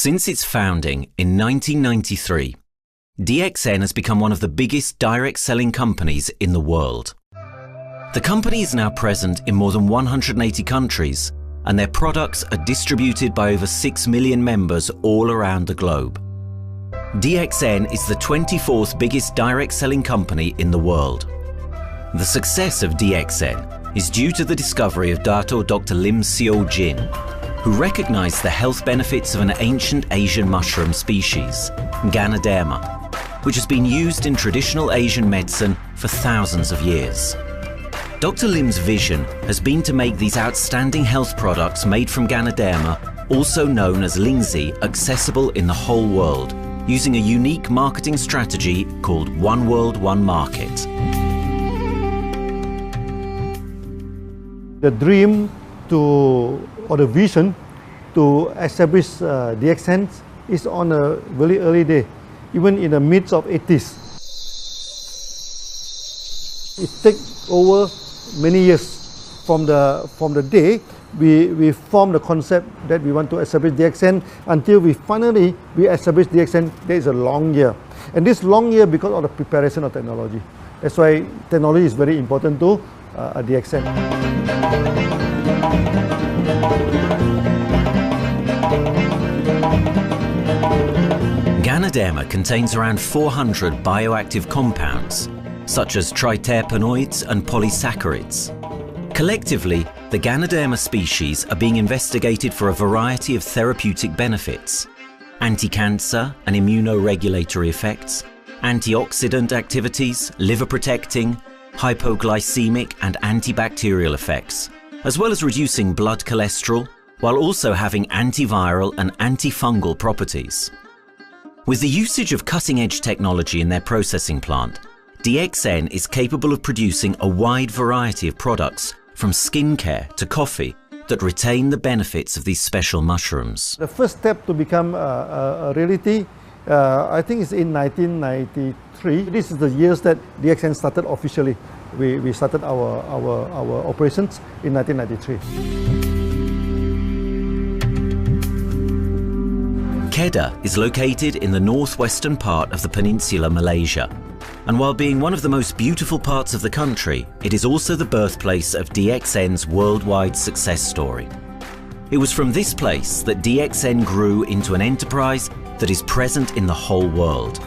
Since its founding in 1993, DXN has become one of the biggest direct selling companies in the world. The company is now present in more than 180 countries, and their products are distributed by over 6 million members all around the globe. DXN is the 24th biggest direct selling company in the world. The success of DXN is due to the discovery of Dato Dr. Lim Seo Jin, who recognized the health benefits of an ancient Asian mushroom species, Ganoderma, which has been used in traditional Asian medicine for thousands of years. Dr. Lim's vision has been to make these outstanding health products made from Ganoderma, also known as Lingzi, accessible in the whole world, using a unique marketing strategy called One World, One Market. The dream or the vision to establish DXN is on a very early day, even in the midst of 80s. It takes over many years from the day we formed the concept that we want to establish DXN until we finally establish DXN. There is a long year, and this long year because of the preparation of technology. That's why technology is very important to DXN. Ganoderma contains around 400 bioactive compounds, such as triterpenoids and polysaccharides. Collectively, the Ganoderma species are being investigated for a variety of therapeutic benefits: anti-cancer and immunoregulatory effects, antioxidant activities, liver protecting, hypoglycemic and antibacterial effects, as well as reducing blood cholesterol, while also having antiviral and antifungal properties. With the usage of cutting-edge technology in their processing plant, DXN is capable of producing a wide variety of products, from skincare to coffee, that retain the benefits of these special mushrooms. The first step to become a reality, I think, is in 1993. This is the years that DXN started officially. We started our operations in 1993. Kedah is located in the northwestern part of the peninsula Malaysia, and while being one of the most beautiful parts of the country, it is also the birthplace of DXN's worldwide success story. It was from this place that DXN grew into an enterprise that is present in the whole world.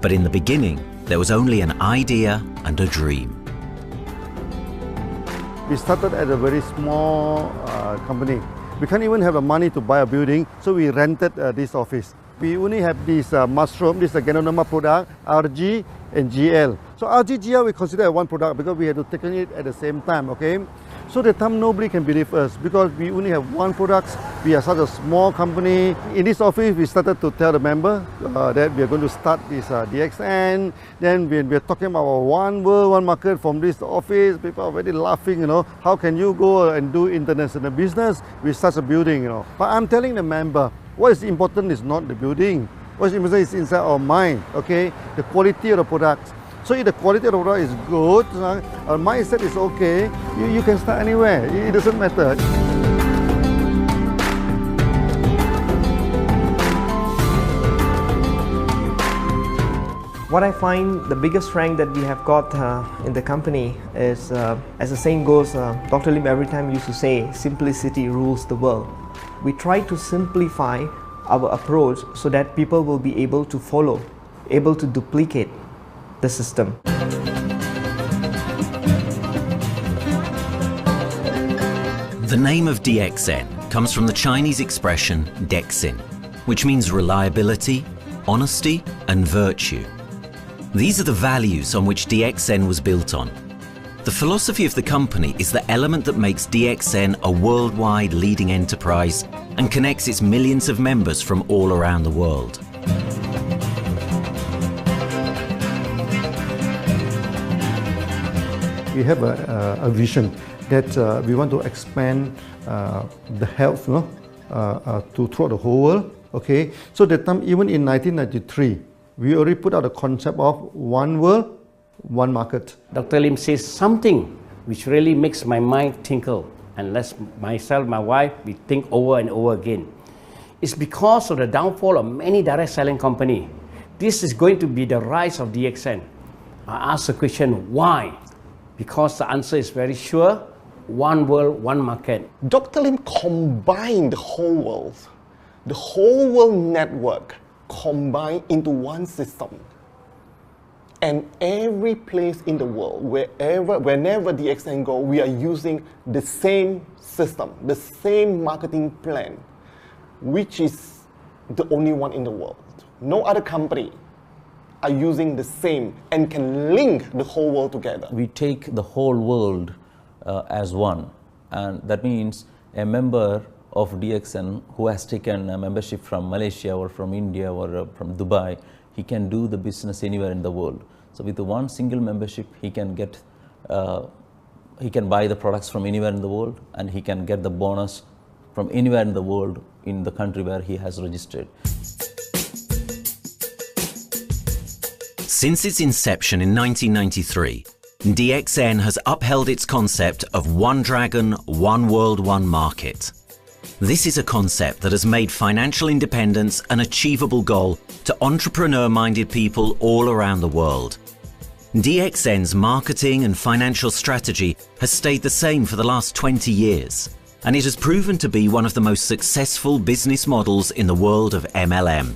But in the beginning, there was only an idea and a dream. We started at a very small company. We can't even have the money to buy a building, so we rented this office. We only have this mushroom, this Ganoderma product, RG and GL. So RG, GL we consider one product because we had to take it at the same time, okay? So the time nobody can believe us because we only have one product. We are such a small company. In this office, we started to tell the member that we are going to start this DXN. Then we are talking about one world, one market from this office. People are very laughing, you know. How can you go and do international business with such a building, you know? But I'm telling the member, what is important is not the building. What is important is inside our mind, okay? The quality of the product. So if the quality of the product is good, our mindset is okay, you can start anywhere. It doesn't matter. What I find the biggest strength that we have got in the company is, as the saying goes, Dr. Lim every time used to say, simplicity rules the world. We try to simplify our approach so that people will be able to follow, able to duplicate the system. The name of DXN comes from the Chinese expression Dexin, which means reliability, honesty, and virtue. These are the values on which DXN was built on. The philosophy of the company is the element that makes DXN a worldwide leading enterprise and connects its millions of members from all around the world. We have a vision that we want to expand the health throughout the whole world. Okay, so that time, even in 1993, we already put out a concept of one world, one market. Dr. Lim says something which really makes my mind tinkle, and let myself, my wife, we think over and over again. It's because of the downfall of many direct selling companies. This is going to be the rise of DXN. I ask the question, why? Because the answer is very sure, one world, one market. Dr. Lim combined the whole world network combined into one system. And every place in the world, whenever DXN go, we are using the same system, the same marketing plan, which is the only one in the world. No other company are using the same and can link the whole world together. We take the whole world as one, and that means a member of DXN who has taken a membership from Malaysia or from India or from Dubai, he can do the business anywhere in the world. So with the one single membership, he can get, he can buy the products from anywhere in the world, and he can get the bonus from anywhere in the world in the country where he has registered. Since its inception in 1993, DXN has upheld its concept of one dragon, one world, one market. This is a concept that has made financial independence an achievable goal to entrepreneur-minded people all around the world. DXN's marketing and financial strategy has stayed the same for the last 20 years, and it has proven to be one of the most successful business models in the world of MLM.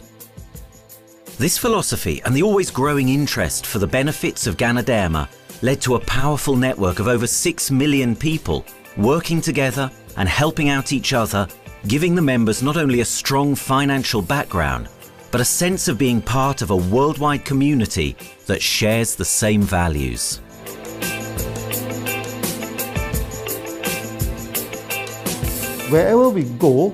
This philosophy and the always growing interest for the benefits of Ganoderma led to a powerful network of over 6 million people working together and helping out each other, giving the members not only a strong financial background, but a sense of being part of a worldwide community that shares the same values. Wherever we go,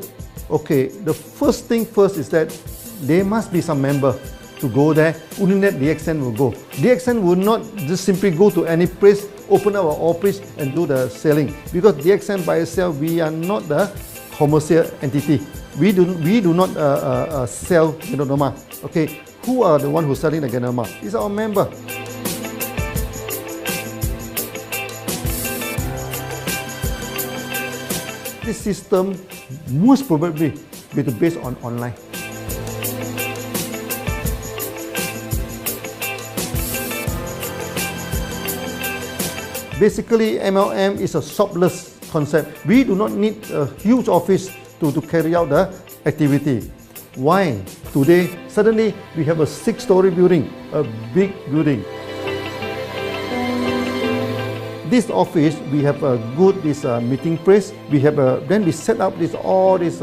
okay, the first thing first is that there must be some member to go there. Only that DXN will go. DXN will not just simply go to any place, open our office and do the selling. Because DXN by itself, we are not the commercial entity. We do not sell Ganoderma. Okay, who are the one who's selling the Ganoderma? It's our member. This system most probably will be based on online. Basically, MLM is a shopless concept. We do not need a huge office to carry out the activity. Why? Today, suddenly we have a 6-story building, a big building. This office, we have a good meeting place. We have then we set up all this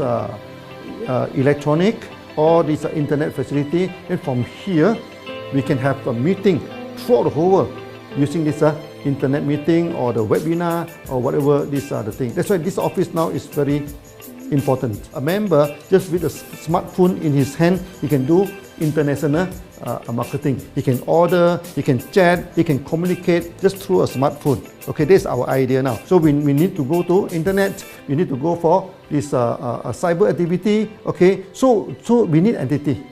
electronic, all this internet facility. And from here, we can have a meeting throughout the whole world using this internet meeting or the webinar or whatever these are the things. That's why this office now is very important. A member, just with a smartphone in his hand, he can do international marketing. He can order, he can chat, he can communicate just through a smartphone. Okay, that's our idea now. So we need to go to internet, we need to go for this cyber activity. Okay, so we need entity.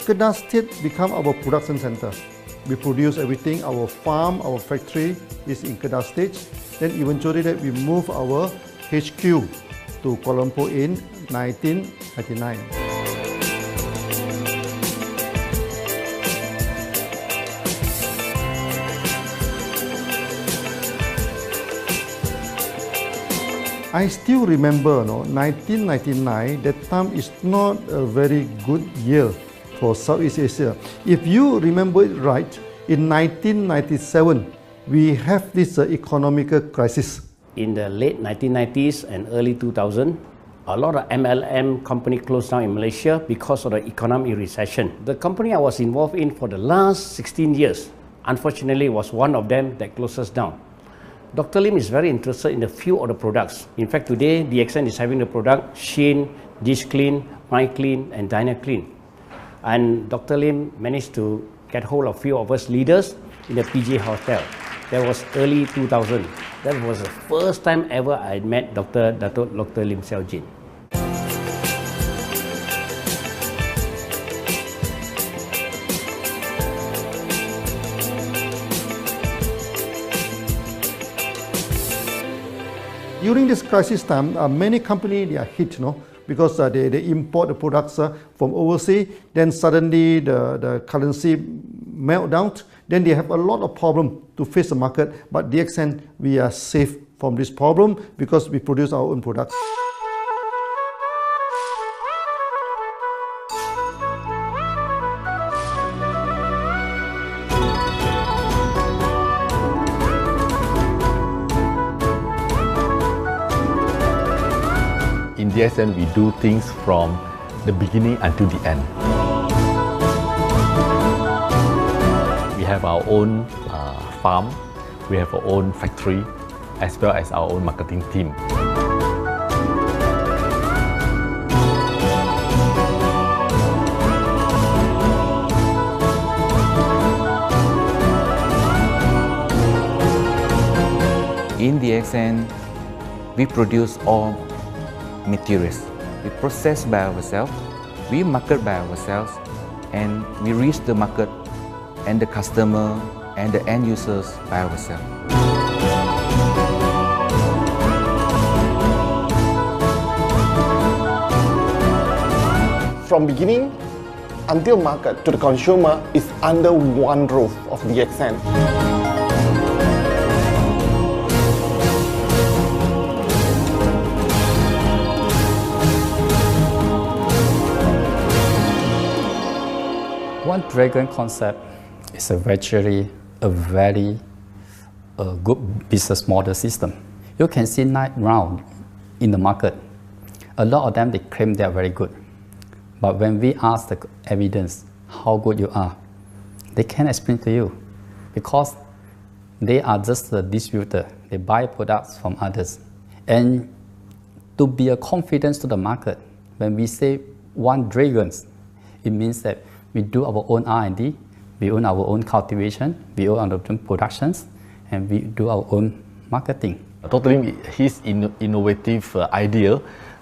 Kedah State become our production center. We produce everything. Our farm, our factory is in Kedah State. Then eventually that we move our HQ to Kuala Lumpur in 1999. I still remember, 1999, that time is not a very good year for Southeast Asia. If you remember it right, in 1997, we have this economic crisis. In the late 1990s and early 2000, a lot of MLM company closed down in Malaysia because of the economic recession. The company I was involved in for the last 16 years, unfortunately, was one of them that closes down. Dr. Lim is very interested in a few of the products. In fact, today, DXN is having the product Shein, DishClean, MyClean, and DynaClean. And Dr. Lim managed to get hold of a few of us leaders in the PJ Hotel. That was early 2000. That was the first time ever I met Dr. Lim Xiao Jin. During this crisis time, many companies they are hit, because they import the products from overseas. Then suddenly the currency melt down. Then they have a lot of problem to face the market. But DXN, we are safe from this problem because we produce our own products. In DXN, we do things from the beginning until the end. We have our own farm, we have our own factory, as well as our own marketing team. In DXN, we produce all materials. We process by ourselves, we market by ourselves, and we reach the market and the customer and the end users by ourselves. From beginning until market to the consumer is under one roof of DXN. One Dragon concept is a very good business model system. You can see now in the market, a lot of them they claim they are very good. But when we ask the evidence how good you are, they can't explain to you because they are just a distributor. They buy products from others. And to be a confidence to the market, when we say One Dragon, it means that we do our own R&D, we own our own cultivation, we own our own productions, and we do our own marketing. Dr. Lim, his innovative idea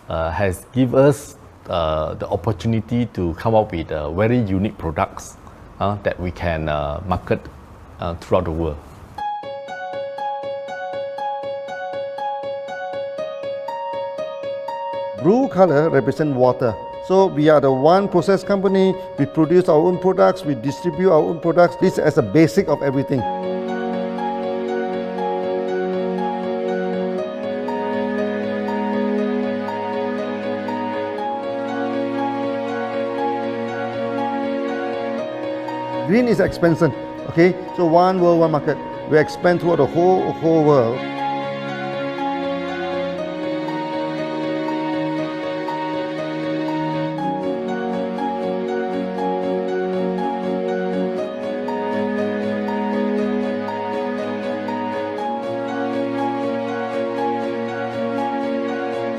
has given us the opportunity to come up with very unique products that we can market throughout the world. Blue color represents water. So we are the one process company, we produce our own products, we distribute our own products. This is as a basic of everything. Green is expansion, okay? So one world, one market. We expand throughout the whole world.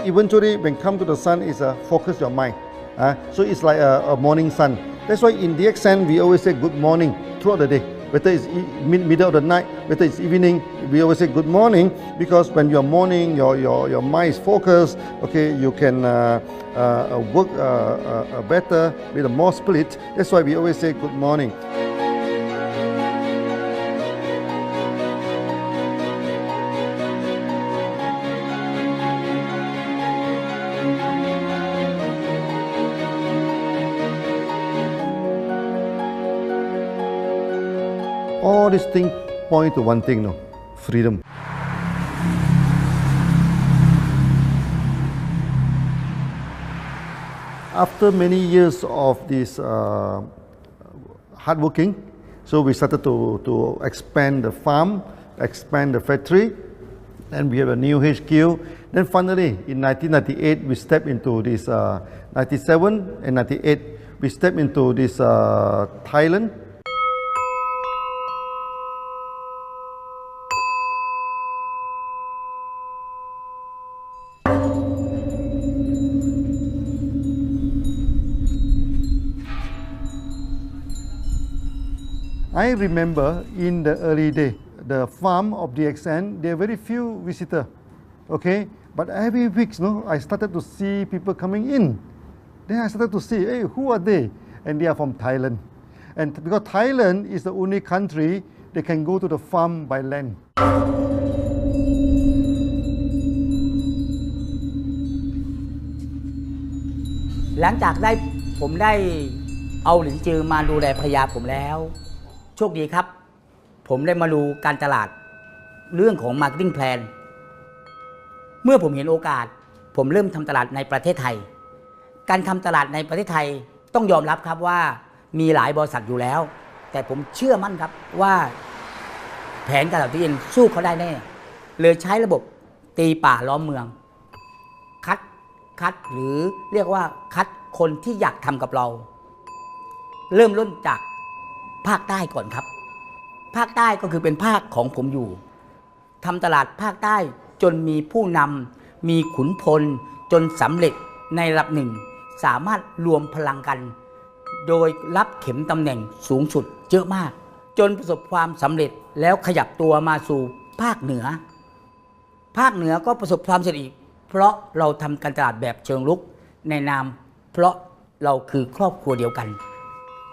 Eventually, when come to the sun, is focus your mind. So it's like a morning sun. That's why in DXN, we always say good morning throughout the day. Whether it's middle of the night, whether it's evening, we always say good morning because when you're morning, your mind is focused. Okay, you can work better with a more spirit. That's why we always say good morning. All these things point to one thing, freedom. After many years of this hard working, so we started to expand the farm, expand the factory, and we have a new HQ. Then finally, in 1998, we stepped into this, 97 and 98, we stepped into this Thailand. I remember in the early day, the farm of DXN, there are very few visitors, okay? But every week, I started to see people coming in. Then I started to see, hey, who are they? And they are from Thailand. And because Thailand is the only country they can go to the farm by land. หลังจากผมได้เอาหลินจือมาดูแลภรรยาผมแล้วโชคดีครับผมได้มาดูการตลาดเรื่องของ Marketing Plan เมื่อผมเห็นโอกาสผมเริ่มทำตลาดในประเทศไทยการทำตลาดในประเทศไทยต้องยอมรับครับว่ามีหลายบริษัทอยู่แล้วแต่ผมเชื่อมั่นครับว่าแผนการตลาดที่เอ็นสู้เขาได้แน่เลยใช้ระบบตีป่าล้อมเมืองคัดหรือเรียกว่าคัดคนที่อยากทำกับเราเริ่มต้นจากภาคใต้ก่อนครับภาคใต้ก็คือเป็นภาคของผมอยู่ทำตลาดภาคใต้จนมีผู้นำมีขุนพลจนสำเร็จในระดับหนึ่งสามารถรวมพลังกันโดยรับเข็มตำแหน่งสูงสุดเยอะมากจนประสบความสำเร็จแล้วขยับตัวมาสู่ภาคเหนือก็ประสบความสำเร็จอีกเพราะเราทำการตลาดแบบเชิงรุกในนามเพราะเราคือครอบครัวเดียวกัน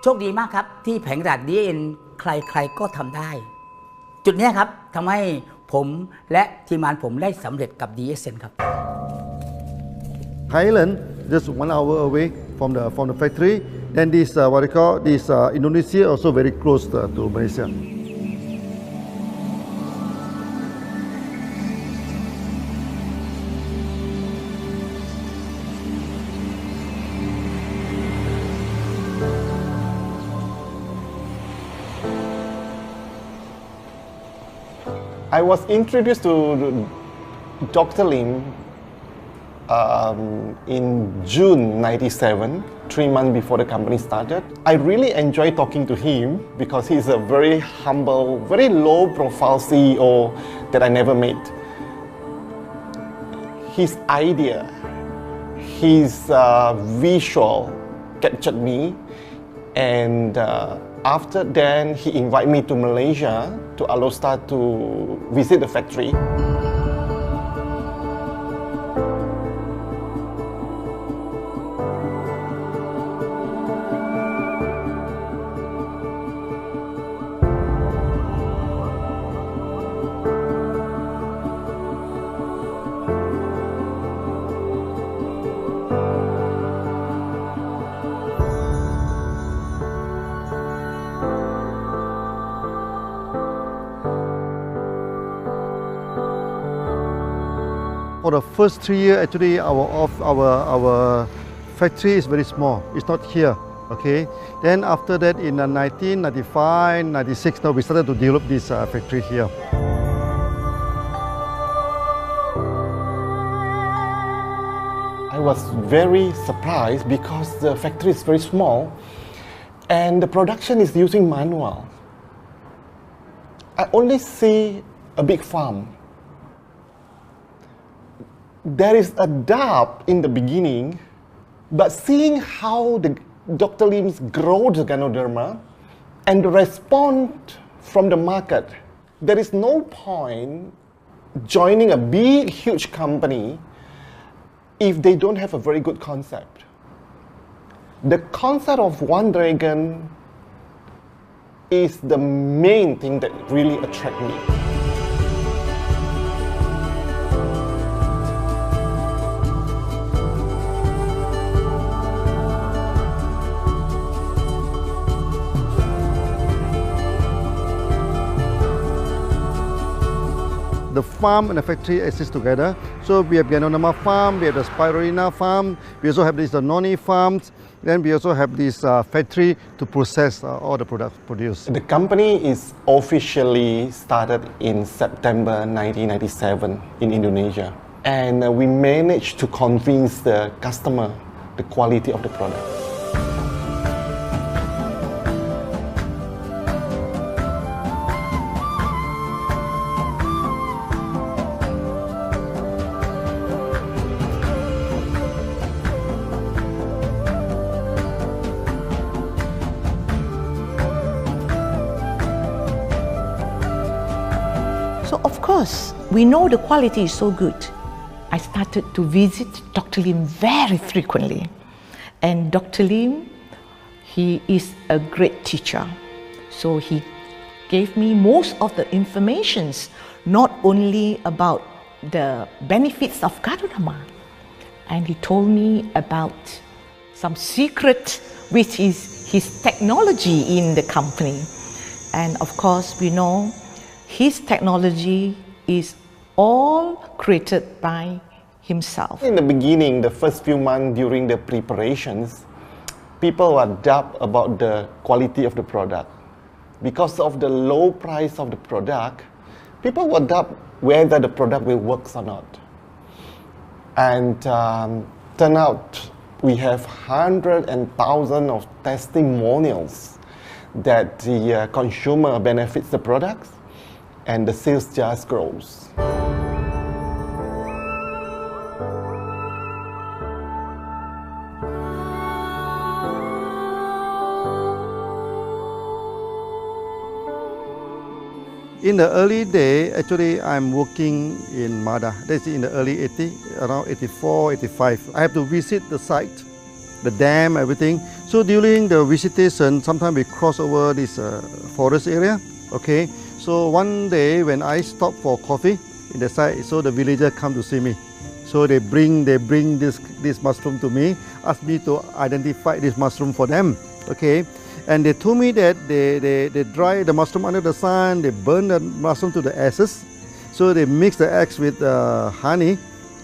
โชคดีมากครับที่แผงตลาด DXN ใครๆก็ทำได้จุดนี้ครับทำให้ผมและทีมงานผมได้สำเร็จกับ DXN ครับ Thailand just 1 hour away from the factory. Then this what they call this Indonesia also very close to Malaysia. I was introduced to Dr. Lim in June '97, 3 months before the company started. I really enjoyed talking to him because he's a very humble, very low-profile CEO that I never met. His idea, his visual captured me, and after then he invited me to Malaysia, to Alostar, to visit the factory. For the first 3 years, actually, our factory is very small. It's not here, okay? Then after that, in 1995, 96, now we started to develop this factory here. I was very surprised because the factory is very small and the production is using manual. I only see a big farm. There is a doubt in the beginning, but seeing how Dr. Lim's grow the Ganoderma and the response from the market, there is no point joining a big, huge company if they don't have a very good concept. The concept of One Dragon is the main thing that really attracts me. The farm and the factory exist together. So we have Ganoderma farm, we have the Spirulina farm, we also have this Noni farms, then we also have this factory to process all the products produced. The company is officially started in September 1997 in Indonesia. And we managed to convince the customer the quality of the product. So of course, we know the quality is so good. I started to visit Dr. Lim very frequently. And Dr. Lim, he is a great teacher. So he gave me most of the informations, not only about the benefits of Gadodama, and he told me about some secret, which is his technology in the company. And of course, we know his technology is all created by himself. In the beginning, the first few months during the preparations, people were doubt about the quality of the product. Because of the low price of the product, people were doubt whether the product will work or not. And turn out we have hundreds and thousands of testimonials that the consumer benefits the products and the sales just grows. In the early day, actually, I'm working in Mada. That's in the early 80s, around 84, 85. I have to visit the site, the dam, everything. So during the visitation, sometimes we cross over this forest area. Okay. So one day when I stop for coffee in the site, so the villagers come to see me. So they bring this mushroom to me, ask me to identify this mushroom for them. Okay. And they told me that they dry the mushroom under the sun, they burn the mushroom to the ashes. So they mix the eggs with honey,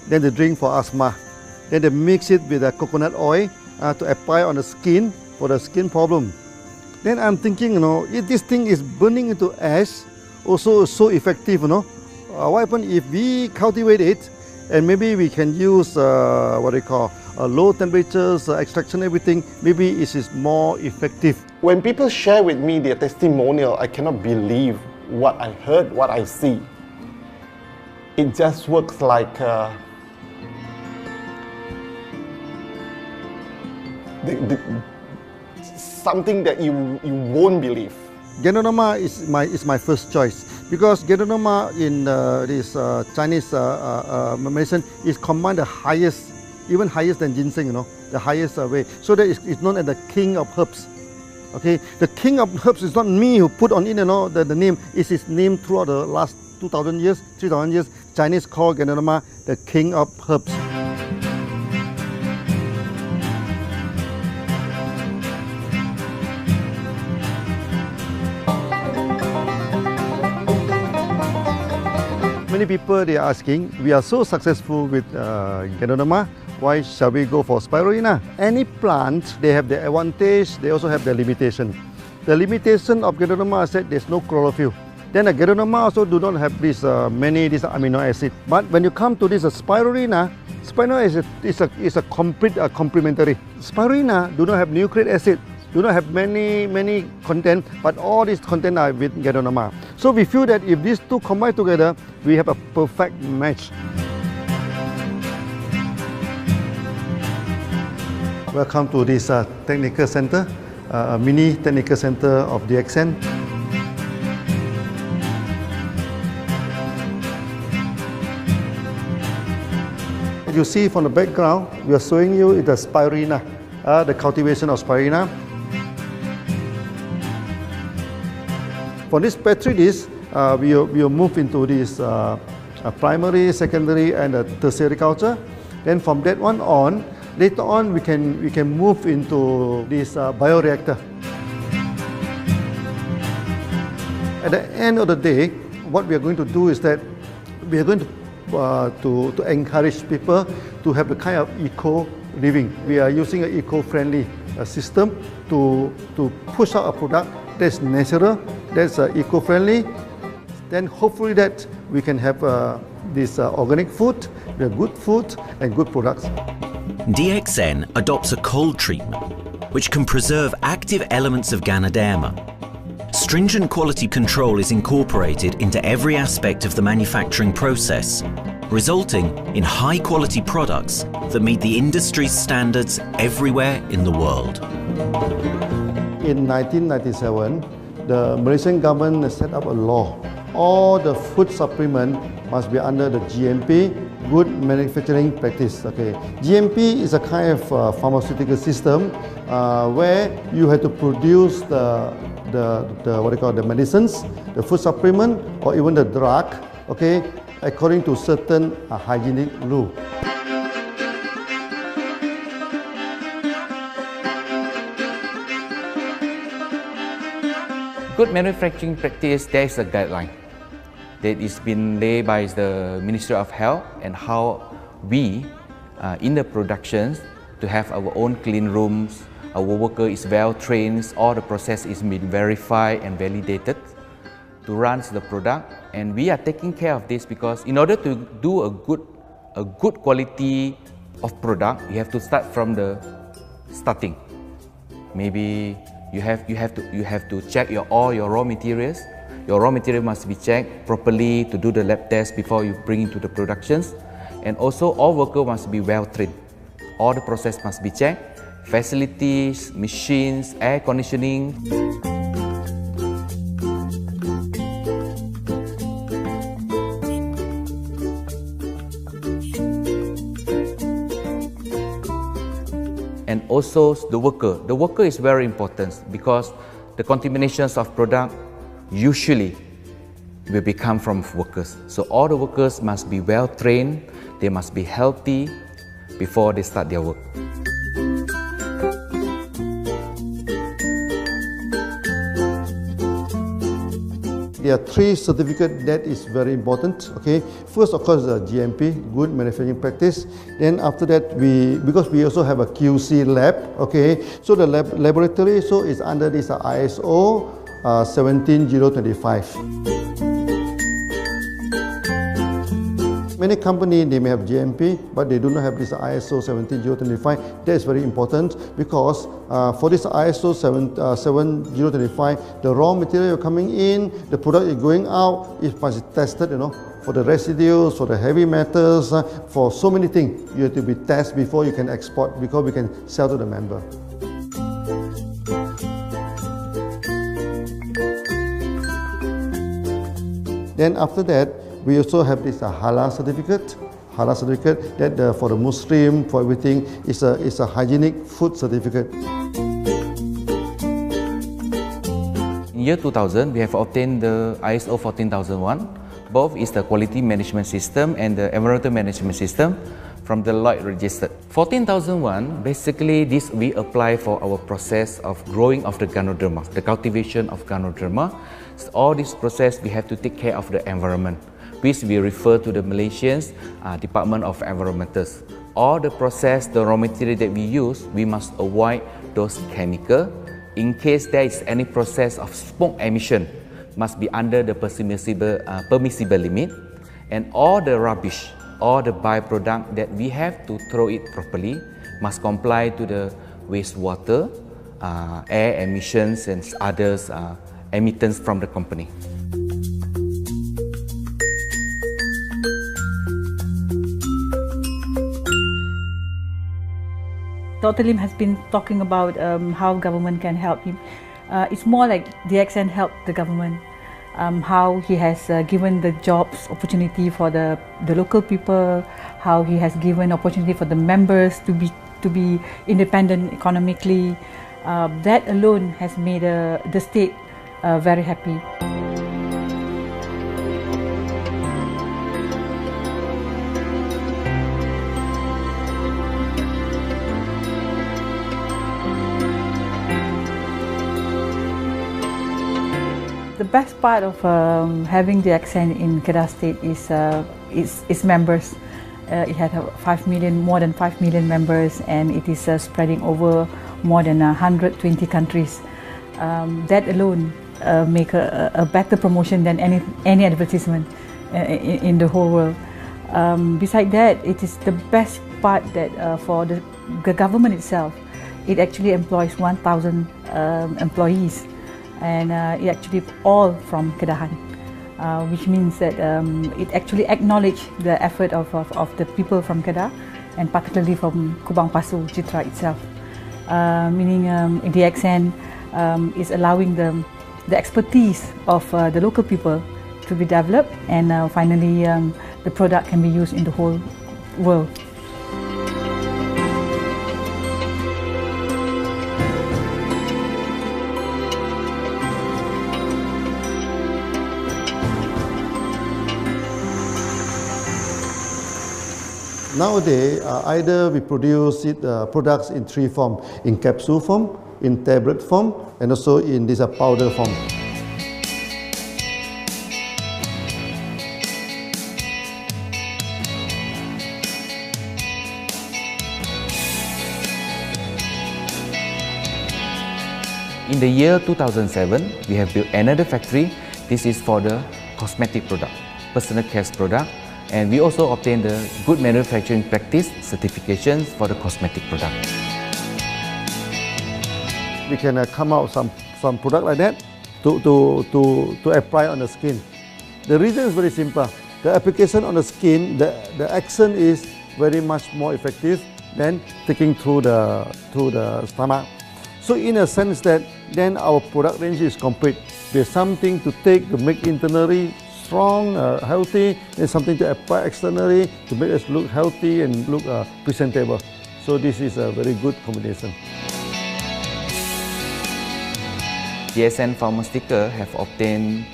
then they drink for asthma. Then they mix it with coconut oil to apply on the skin for the skin problem. Then I'm thinking, you know, if this thing is burning into ash, also so effective, you know, what happens if we cultivate it and maybe we can use what they call low temperatures, extraction, everything, maybe it is more effective. When people share with me their testimonial, I cannot believe what I heard, what I see. It just works like something that you won't believe. Gadodama is my first choice because Gadodama in this Chinese medicine is command the highest, even higher than ginseng, you know, the highest way. So that it's known as the king of herbs. Okay, the king of herbs is not me who put on it, you know, the name. It's his name throughout the last 2,000 years, 3,000 years. Chinese call Gadodama the king of herbs. Many people they are asking, we are so successful with Gadodama, why shall we go for Spirulina? Any plant, they have the advantage, they also have the limitation. The limitation of Gadodama is that there's no chlorophyll. Then Gadodama also do not have this many amino acid. But when you come to this Spirulina, Spirulina is a complete complementary. Spirulina do not have nucleic acid, do not have many content, but all these content are with Gadodama. So we feel that if these two combine together, we have a perfect match. Welcome to this technical center, a mini technical center of DXN. You see from the background, we are showing you the Spirulina, the cultivation of Spirulina. For this petri dish, we will move into this primary, secondary, and tertiary culture. Then from that one on, later on we can move into this bioreactor. At the end of the day, what we are going to do is that we are going to encourage people to have a kind of eco living. We are using an eco-friendly system to push out a product that's natural, that's eco-friendly. Then hopefully that we can have this organic food, good food and good products. DXN adopts a cold treatment which can preserve active elements of Ganoderma. Stringent quality control is incorporated into every aspect of the manufacturing process, resulting in high-quality products that meet the industry's standards everywhere in the world. In 1997, the Malaysian government set up a law all the food supplement must be under the GMP, Good Manufacturing Practice. Okay, GMP is a kind of pharmaceutical system where you have to produce the what they call the medicines, the food supplement, or even the drug. Okay, according to certain hygienic rule. Good manufacturing practice, there is a guideline that is been laid by the Ministry of Health, and how we in the productions to have our own clean rooms, our worker is well trained, all the process is been verified and validated to run the product, and we are taking care of this because in order to do a good quality of product, you have to start from the starting. Maybe you have to check all your raw materials. Your raw material must be checked properly to do the lab test before you bring into the productions. And also all workers must be well trained. All the process must be checked. Facilities, machines, air conditioning. And also the worker. The worker is very important because the contaminations of product usually will become from workers. So all the workers must be well trained, they must be healthy before they start their work. There are 3 certificates that is very important. Okay, first of course the GMP, Good Manufacturing Practice. Then after that because we also have a QC lab. Okay, so the laboratory is under this ISO 17025. Many companies, they may have GMP, but they do not have this ISO 17025. That is very important because for this ISO 17025, the raw material coming in, the product is going out, it must be tested, for the residues, for the heavy metals, for so many things. You have to be tested before you can export, because we can sell to the member. Then after that, we also have this halal certificate. Halal certificate that for the Muslim, for everything, is a hygienic food certificate. In year 2000, we have obtained the ISO 14001. Both is the quality management system and the environmental management system from the Deloitte registered. 14001, basically this we apply for our process of growing of the Ganoderma, the cultivation of Ganoderma. So all this process we have to take care of the environment, which we refer to the Malaysians Department of Environmentals. All the process, the raw material that we use, we must avoid those chemicals. In case there is any process of smoke emission, must be under the permissible limit, and all the rubbish, all the byproduct that we have to throw it properly must comply to the wastewater, air emissions and others emittance from the company. Dr. Lim has been talking about how government can help him. It's more like DXN helped the government, how he has given the jobs opportunity for the local people, how he has given opportunity for the members to be independent economically. That alone has made the state very happy. The best part of having DXN in Kedah State is its members. It had more than 5 million members, and it is spreading over more than 120 countries. That alone make a better promotion than any advertisement in the whole world. Besides that, it is the best part that for the government itself, it actually employs 1,000 employees. And it actually all from Kedahan, which means that it actually acknowledges the effort of the people from Kedah, and particularly from Kubang Pasu Citra itself. Meaning DXN is allowing the expertise of the local people to be developed, and finally the product can be used in the whole world. Nowadays, either we produce products in three forms: in capsule form, in tablet form, and also in this powder form. In the year 2007, we have built another factory. This is for the cosmetic product, personal care product, and we also obtained the Good Manufacturing Practice certifications for the cosmetic product. We can come out some product like that to apply on the skin. The reason is very simple. The application on the skin, the action is very much more effective than taking through the stomach. So in a sense that then our product range is complete. There's something to take to make internally strong, healthy, and something to apply externally to make us look healthy and look presentable. So this is a very good combination. DXN Pharmaceutical have obtained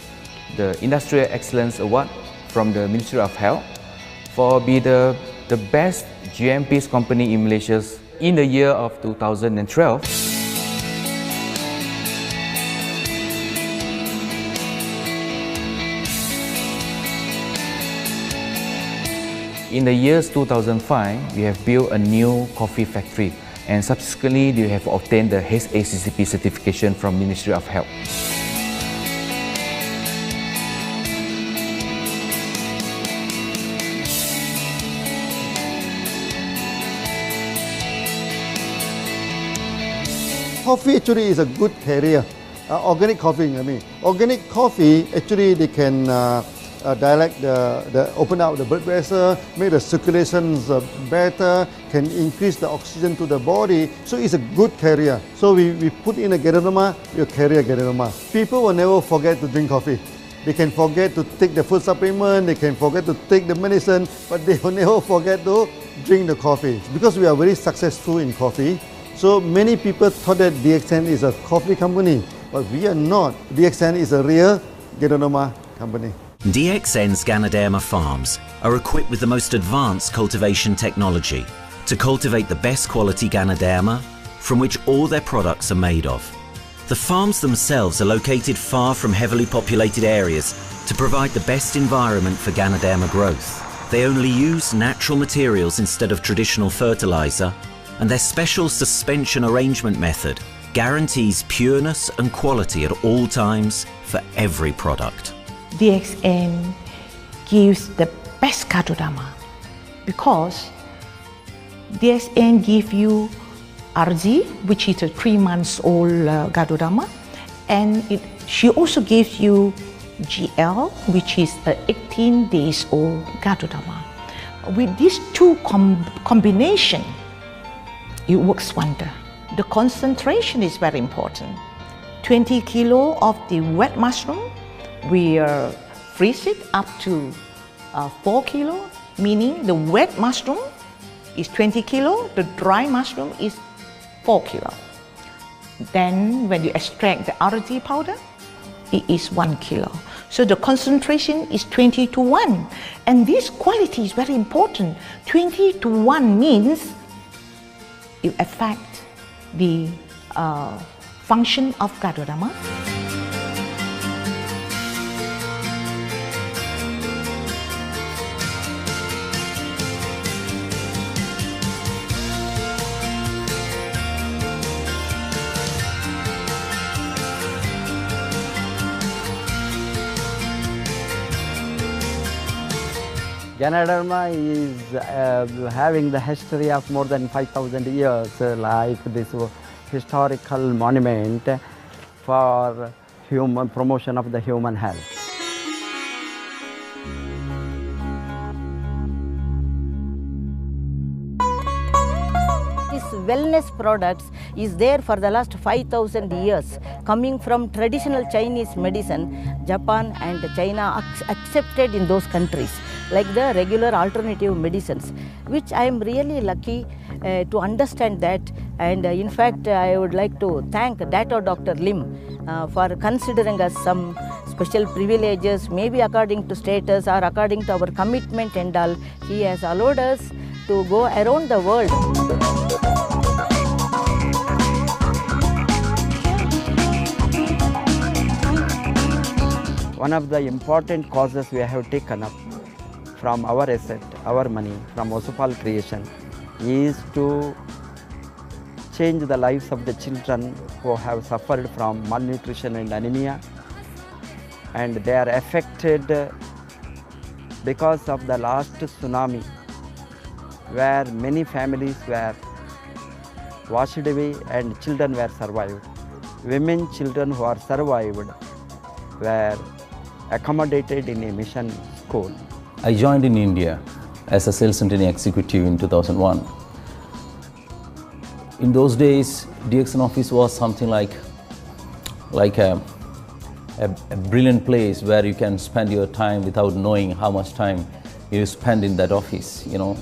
the Industrial Excellence Award from the Ministry of Health for being the best GMP company in Malaysia in the year of 2012. In the years 2005, we have built a new coffee factory, and subsequently we have obtained the HACCP certification from Ministry of Health. Coffee actually is a good carrier. Organic coffee, I mean. Organic coffee, actually they can dilate open up the blood vessel, make the circulations better, can increase the oxygen to the body. So it's a good carrier. So we put in a Ganoderma, you carry a Ganoderma. People will never forget to drink coffee. They can forget to take the food supplement, they can forget to take the medicine, but they will never forget to drink the coffee. Because we are very successful in coffee, so many people thought that DXN is a coffee company, but we are not. DXN is a real Ganoderma company. DXN's Ganoderma farms are equipped with the most advanced cultivation technology to cultivate the best quality Ganoderma from which all their products are made of. The farms themselves are located far from heavily populated areas to provide the best environment for Ganoderma growth. They only use natural materials instead of traditional fertilizer, and their special suspension arrangement method guarantees pureness and quality at all times for every product. DXN gives the best Ganoderma because DXN gives you RZ, which is a 3 months old Ganoderma, and she also gives you GL, which is a 18 days old Ganoderma. With these two combination, it works wonder. The concentration is very important. 20 kilo of the wet mushroom, we freeze it up to 4 kilo, meaning the wet mushroom is 20 kilo, the dry mushroom is 4 kilo. Then when you extract the RZ powder, it is 1 kilo. So the concentration is 20 to 1. And this quality is very important. 20 to 1 means it affects the function of Ganoderma. Ganoderma is having the history of more than 5,000 years, like this historical monument for human promotion of the human health. This wellness products is there for the last 5,000 years, coming from traditional Chinese medicine. Japan and China accepted in those countries, like the regular alternative medicines, which I am really lucky to understand that. And in fact, I would like to thank Dr. Lim for considering us some special privileges, maybe according to status or according to our commitment and all. He has allowed us to go around the world. One of the important causes we have taken up from our asset, our money, from Osopal Creation, is to change the lives of the children who have suffered from malnutrition and anemia, and they are affected because of the last tsunami, where many families were washed away and children were survived. Women, children who are survived were accommodated in a mission school. I joined in India as a sales and training executive in 2001. In those days, DXN office was something like a brilliant place where you can spend your time without knowing how much time you spend in that office. You know,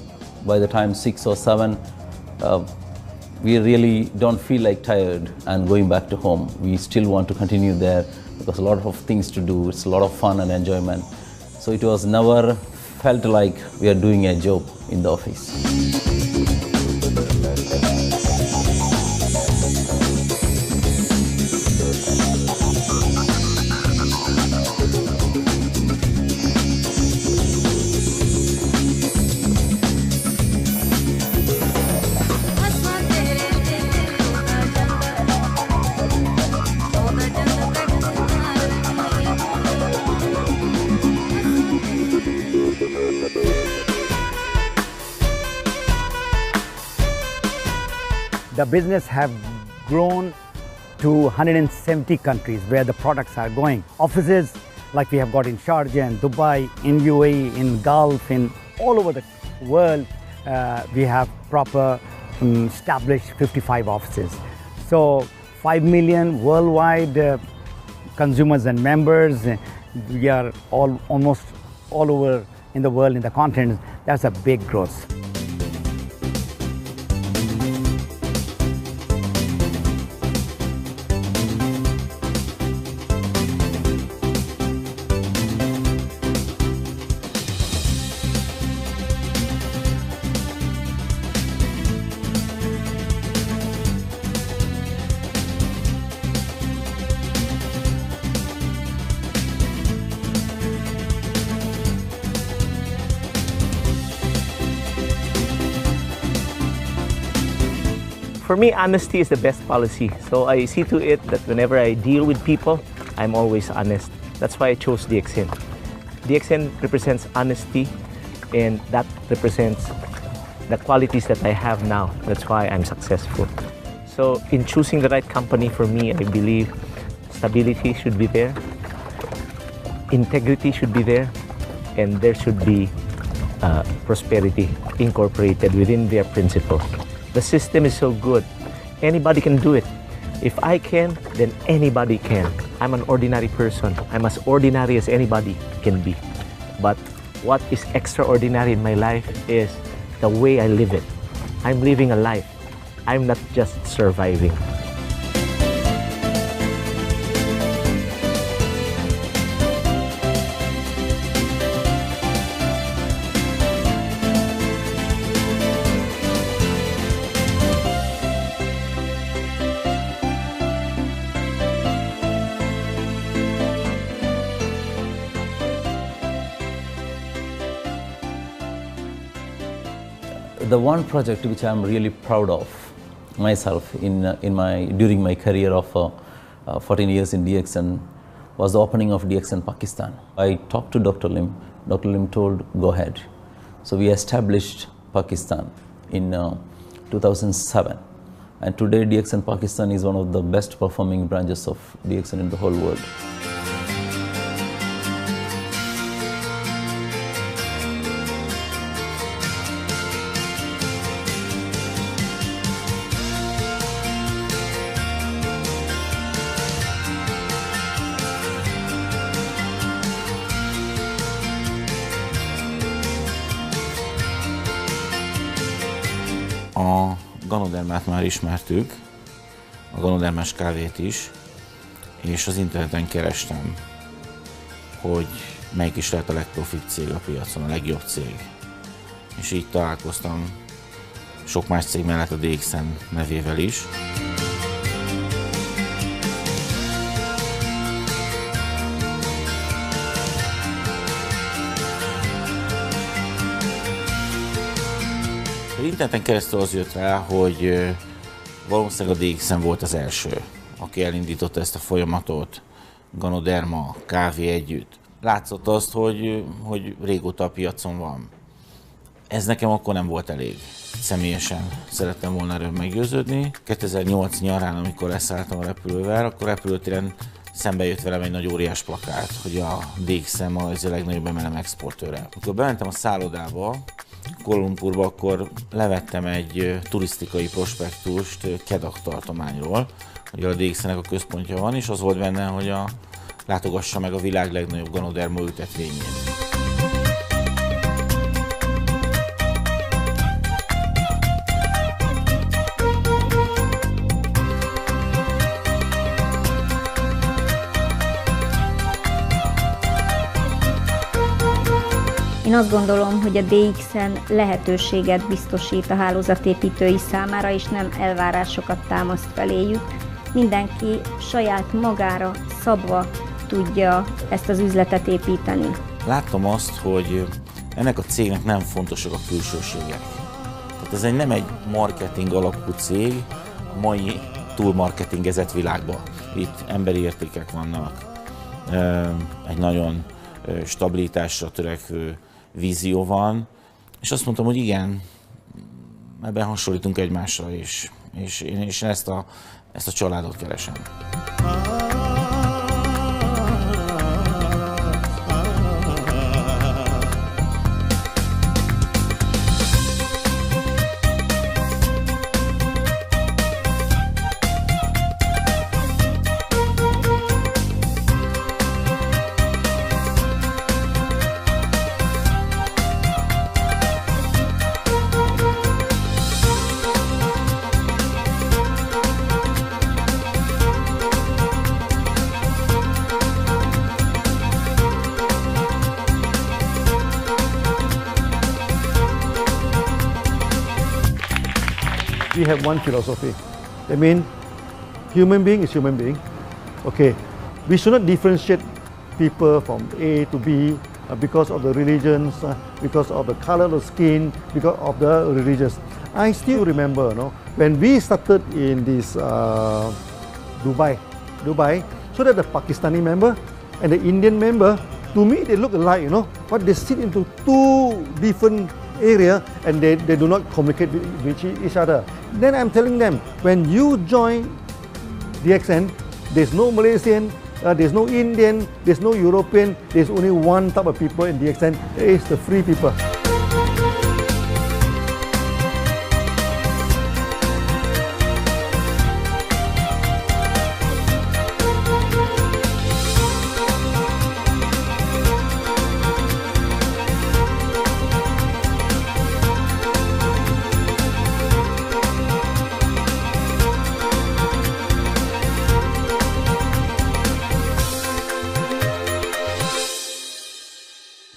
by the time 6 or 7, we really don't feel like tired and going back to home. We still want to continue there because a lot of things to do. It's a lot of fun and enjoyment. So it was never felt like we are doing a job in the office. The business have grown to 170 countries where the products are going. Offices like we have got in Sharjah and Dubai, in UAE, in Gulf, in all over the world, we have proper established 55 offices. So 5 million worldwide consumers and members. We are almost all over in the world, in the continents. That's a big growth. For me, honesty is the best policy. So I see to it that whenever I deal with people, I'm always honest. That's why I chose DXN. DXN represents honesty, and that represents the qualities that I have now. That's why I'm successful. So in choosing the right company for me, I believe stability should be there, integrity should be there, and there should be prosperity incorporated within their principles. The system is so good. Anybody can do it. If I can, then anybody can. I'm an ordinary person. I'm as ordinary as anybody can be. But what is extraordinary in my life is the way I live it. I'm living a life. I'm not just surviving. The one project which I'm really proud of myself during my career of 14 years in DXN was the opening of DXN Pakistan. I talked to Dr. Lim. Dr. Lim told, go ahead. So we established Pakistan in 2007. And today DXN Pakistan is one of the best performing branches of DXN in the whole world. A Ganodermát már ismertük, a Ganodermás kávét is, és az interneten kerestem, hogy melyik is lehet a legprofibb cég a piacon, a legjobb cég. És így találkoztam sok más cég mellett a DXN nevével is. Az interneten keresztül az jött rá, hogy valószínűleg a DXN volt az első, aki elindította ezt a folyamatot, Ganoderma, kávé együtt. Látszott azt, hogy régóta a piacon van. Ez nekem akkor nem volt elég. Személyesen szerettem volna erről meggyőződni. 2008 nyarán, amikor leszálltam a repülővel, akkor repülőtéren szembe jött velem egy nagy óriás plakát, hogy a DXN az a legnagyobb MLM exportőre. Amikor bementem a szállodába, Kuala Lumpurba, akkor levettem egy turisztikai prospektust Kedah tartományról, hogy a DXN-nek a központja van, és az volt benne, hogy látogassa meg a világ legnagyobb Ganoderma ültetvényét. Én azt gondolom, hogy a DXN lehetőséget biztosít a hálózatépítői számára, és nem elvárásokat támaszt feléjük. Mindenki saját magára szabva tudja ezt az üzletet építeni. Láttam azt, hogy ennek a cégnek nem fontosak a külsőségek. Tehát ez nem egy marketing alapú cég a mai túlmarketingezett világban. Itt emberi értékek vannak, egy nagyon stabilitásra törekvő vízió van, és azt mondtam, hogy igen, ebben hasonlítunk egymásra is, és én ezt a családot keresem. We have one philosophy. I mean, human being is human being. Okay, we should not differentiate people from A to B because of the religions, because of the color of the skin, because of the religions. I still remember, when we started in this Dubai, so that the Pakistani member and the Indian member, to me they look alike, but they sit into two different area and they do not communicate with each other. Then I'm telling them, when you join DXN, there's no Malaysian, there's no Indian, there's no European, there's only one type of people in DXN, it's the free people.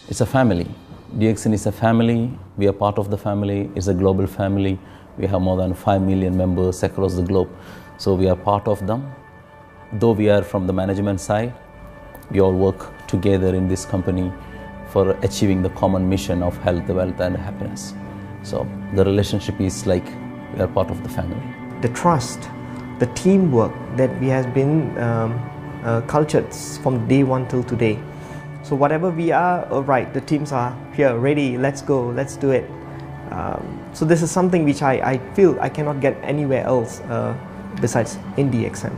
It's a family. DXN is a family. We are part of the family. It's a global family. We have more than 5 million members across the globe. So we are part of them. Though we are from the management side, we all work together in this company for achieving the common mission of health, wealth and happiness. So the relationship is like we are part of the family. The trust, the teamwork that we has been cultured from day one till today. So whatever we are, all right, the teams are here, ready, let's go, let's do it. So this is something which I feel I cannot get anywhere else besides in DXN.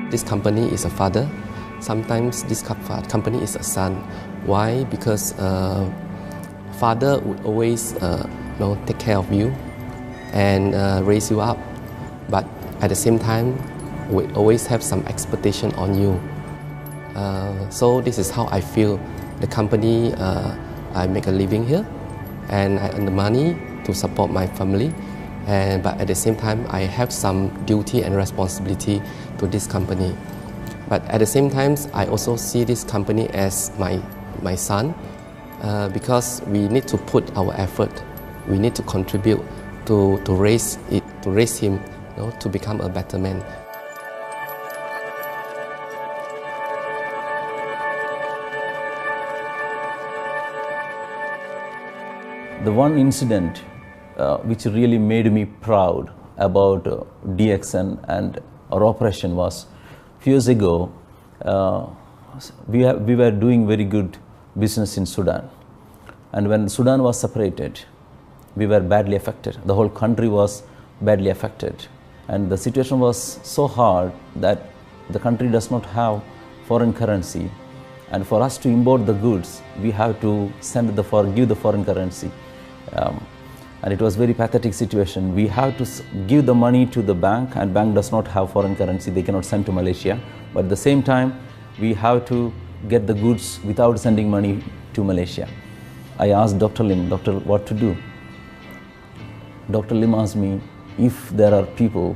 This company is a father. Sometimes this company is a son. Why? Because father would always take care of you, and raise you up. But at the same time, we always have some expectation on you. So this is how I feel. The company, I make a living here, and I earn the money to support my family. But at the same time, I have some duty and responsibility to this company. But at the same time, I also see this company as my son, because we need to put our effort. We need to contribute to raise him, to become a better man. The one incident which really made me proud about DXN and our operation was a few years ago. We were doing very good business in Sudan, and when Sudan was separated, we were badly affected. The whole country was badly affected, and the situation was so hard that the country does not have foreign currency, and for us to import the goods, we have to give the foreign currency. And it was very pathetic situation. We have to give the money to the bank, and bank does not have foreign currency. They cannot send to Malaysia. But at the same time, we have to get the goods without sending money to Malaysia. I asked Dr. Lim, "Doctor, what to do?" Dr. Lim asked me, if there are people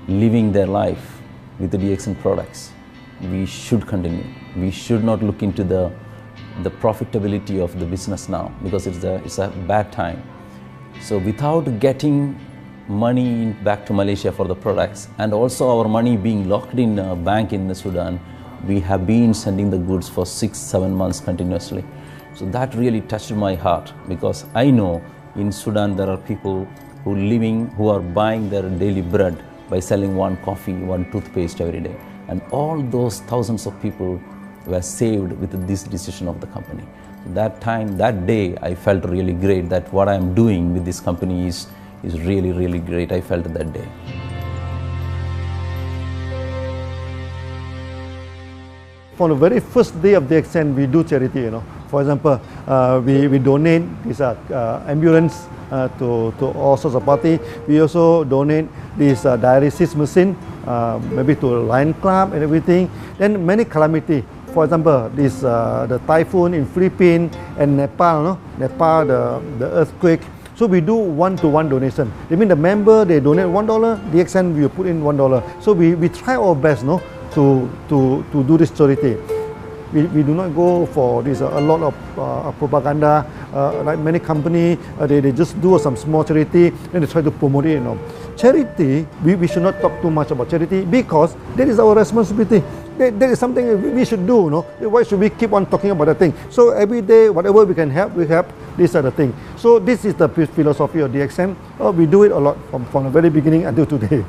living their life with the DXN products, we should continue. We should not look into the profitability of the business now, because it's a bad time. So without getting money back to Malaysia for the products, and also our money being locked in a bank in Sudan, we have been sending the goods for 6-7 months continuously. So that really touched my heart, because I know in Sudan there are people who are buying their daily bread by selling one coffee, one toothpaste every day. And all those thousands of people were saved with this decision of the company. That day, I felt really great that what I am doing with this company is really, really great. I felt that day. From the very first day of DXN, we do charity. For example, we donate this ambulance to all sorts of parties. We also donate this dialysis machine, maybe to Lion Club and everything. Then many calamity. For example, the typhoon in Philippines and Nepal, the earthquake. So we do one-to-one donation. I mean, the member, they donate $1, DXN will put in $1. So we try our best, to do this charity. We do not go for this a lot of propaganda. Like many companies, they just do some small charity and they try to promote it. Charity, we should not talk too much about charity, because that is our responsibility. That is something we should do. Why should we keep on talking about the thing? So every day, whatever we can help, we help. These are the things. So this is the philosophy of DXN. We do it a lot from the very beginning until today.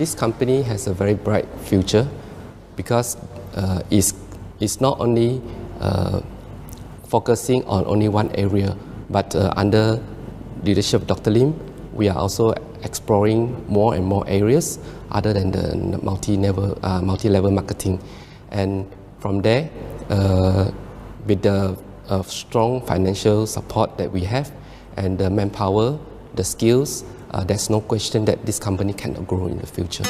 This company has a very bright future, because it's not only focusing on only one area, but under leadership of Dr. Lim, we are also exploring more and more areas other than the multi-level marketing. And from there, with the strong financial support that we have and the manpower, the skills, there's no question that this company cannot grow in the future.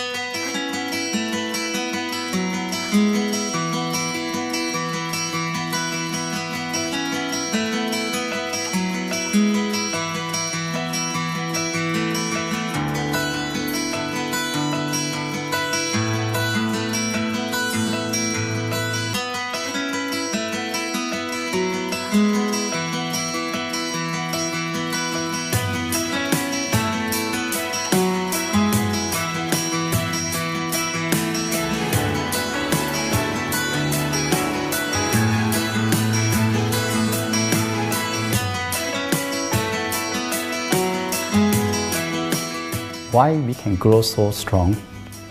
Why we can grow so strong?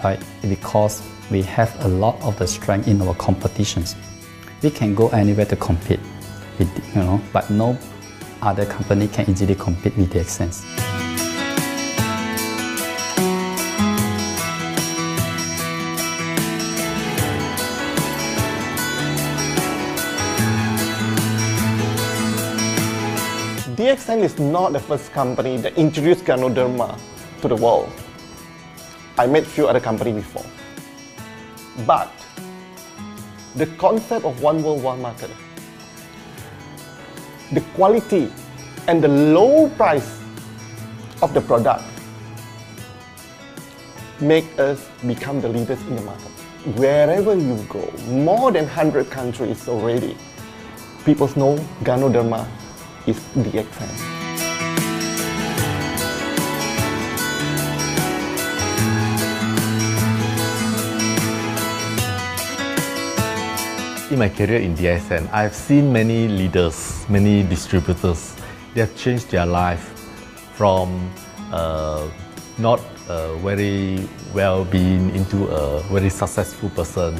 Right? Because we have a lot of the strength in our competitions. We can go anywhere to compete, but no other company can easily compete with DXN. DXN is not the first company that introduced Ganoderma to the world. I met few other companies before. But the concept of one world, one market, the quality and the low price of the product make us become the leaders in the market. Wherever you go, more than 100 countries already, people know Ganoderma is DXN. In my career in DXN, I've seen many leaders, many distributors. They have changed their life from not very well-being into a very successful person.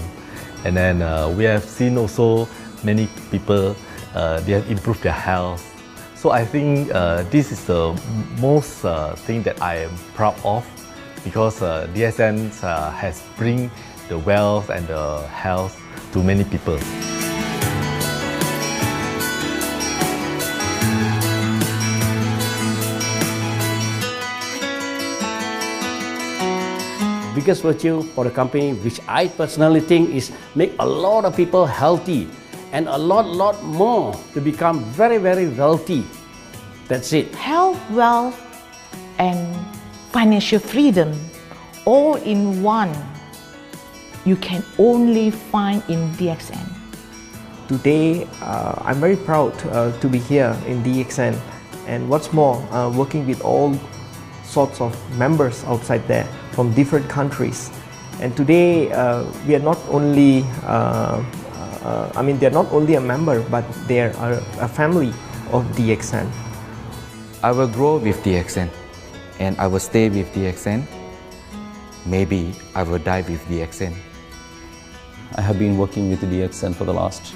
And then we have seen also many people, they have improved their health. So I think this is the most thing that I am proud of, because DXN has bring the wealth and the health to many people. Biggest virtue for the company, which I personally think is make a lot of people healthy and a lot more to become very wealthy. That's it. Health, wealth, and financial freedom all in one. You can only find in DXN. Today, I'm very proud to be here in DXN, and what's more, working with all sorts of members outside there from different countries. And today, we are not only, they're not only a member, but they are a family of DXN. I will grow with DXN, and I will stay with DXN. Maybe I will die with DXN. I have been working with the DXN for the last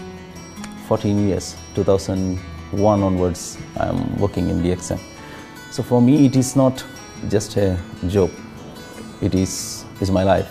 14 years. 2001 onwards, I am working in DXN. So for me, it is not just a job. It is my life.